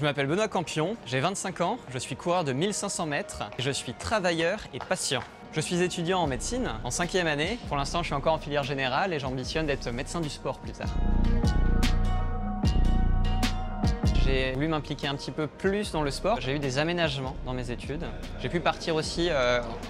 Je m'appelle Benoît Campion, j'ai 25 ans, je suis coureur de 1500 mètres et je suis travailleur et patient. Je suis étudiant en médecine, en 5e année. Pour l'instant, je suis encore en filière générale et j'ambitionne d'être médecin du sport plus tard. J'ai voulu m'impliquer un petit peu plus dans le sport. J'ai eu des aménagements dans mes études. J'ai pu partir aussi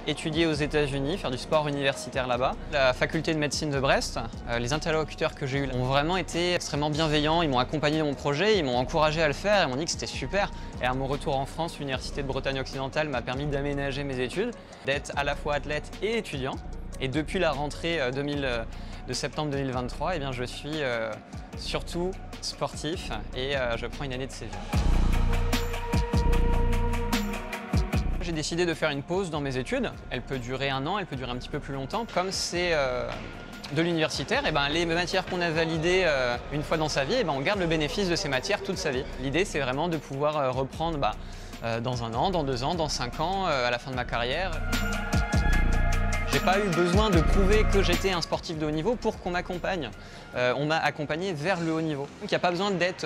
étudier aux États-Unis, faire du sport universitaire là-bas. La faculté de médecine de Brest, les interlocuteurs que j'ai eus ont vraiment été extrêmement bienveillants. Ils m'ont accompagné dans mon projet, ils m'ont encouragé à le faire, ils m'ont dit que c'était super. Et à mon retour en France, l'Université de Bretagne occidentale m'a permis d'aménager mes études, d'être à la fois athlète et étudiant. Et depuis la rentrée de septembre 2023, eh bien, je suis surtout sportif et je prends une année de césure. J'ai décidé de faire une pause dans mes études. Elle peut durer 1 an, elle peut durer un petit peu plus longtemps. Comme c'est de l'universitaire, eh ben, les matières qu'on a validées une fois dans sa vie, eh ben, on garde le bénéfice de ces matières toute sa vie. L'idée, c'est vraiment de pouvoir reprendre dans 1 an, dans 2 ans, dans 5 ans, à la fin de ma carrière. J'ai pas eu besoin de prouver que j'étais un sportif de haut niveau pour qu'on m'accompagne. On m'a accompagné vers le haut niveau. Donc il n'y a pas besoin d'être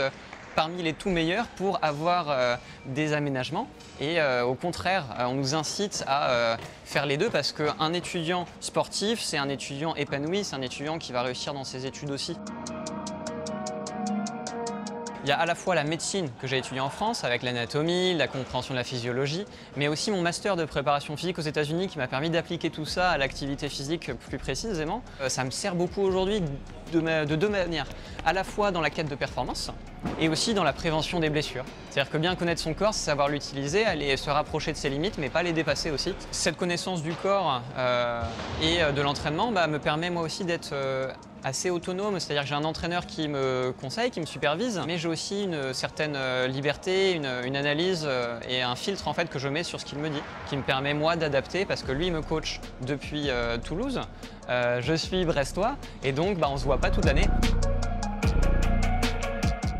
parmi les tout meilleurs pour avoir des aménagements. Et au contraire, on nous incite à faire les deux parce qu'un étudiant sportif, c'est un étudiant épanoui, c'est un étudiant qui va réussir dans ses études aussi. Il y a à la fois la médecine que j'ai étudiée en France avec l'anatomie, la compréhension de la physiologie, mais aussi mon master de préparation physique aux États-Unis qui m'a permis d'appliquer tout ça à l'activité physique plus précisément. Ça me sert beaucoup aujourd'hui de 2 manières, à la fois dans la quête de performance et aussi dans la prévention des blessures. C'est-à-dire que bien connaître son corps, c'est savoir l'utiliser, aller se rapprocher de ses limites, mais pas les dépasser aussi. Cette connaissance du corps et de l'entraînement me permet moi aussi d'être assez autonome, c'est-à-dire que j'ai un entraîneur qui me conseille, qui me supervise, mais j'ai aussi une certaine liberté, une analyse et un filtre en fait que je mets sur ce qu'il me dit, qui me permet moi d'adapter parce que lui me coach depuis Toulouse, je suis brestois et donc on se voit pas toute l'année.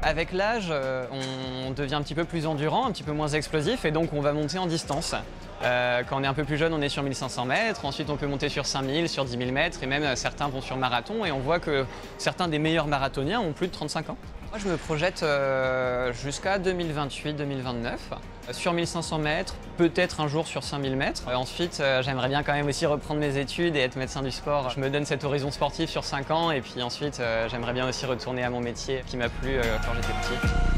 Avec l'âge, on devient un petit peu plus endurant, un petit peu moins explosif et donc on va monter en distance. Quand on est un peu plus jeune, on est sur 1500 mètres, ensuite on peut monter sur 5000, sur 10 000 mètres et même certains vont sur marathon et on voit que certains des meilleurs marathoniens ont plus de 35 ans. Moi je me projette jusqu'à 2028-2029, sur 1500 mètres, peut-être un jour sur 5000 mètres. Ensuite j'aimerais bien quand même aussi reprendre mes études et être médecin du sport. Je me donne cet horizon sportif sur 5 ans et puis ensuite j'aimerais bien aussi retourner à mon métier qui m'a plu quand j'étais petit.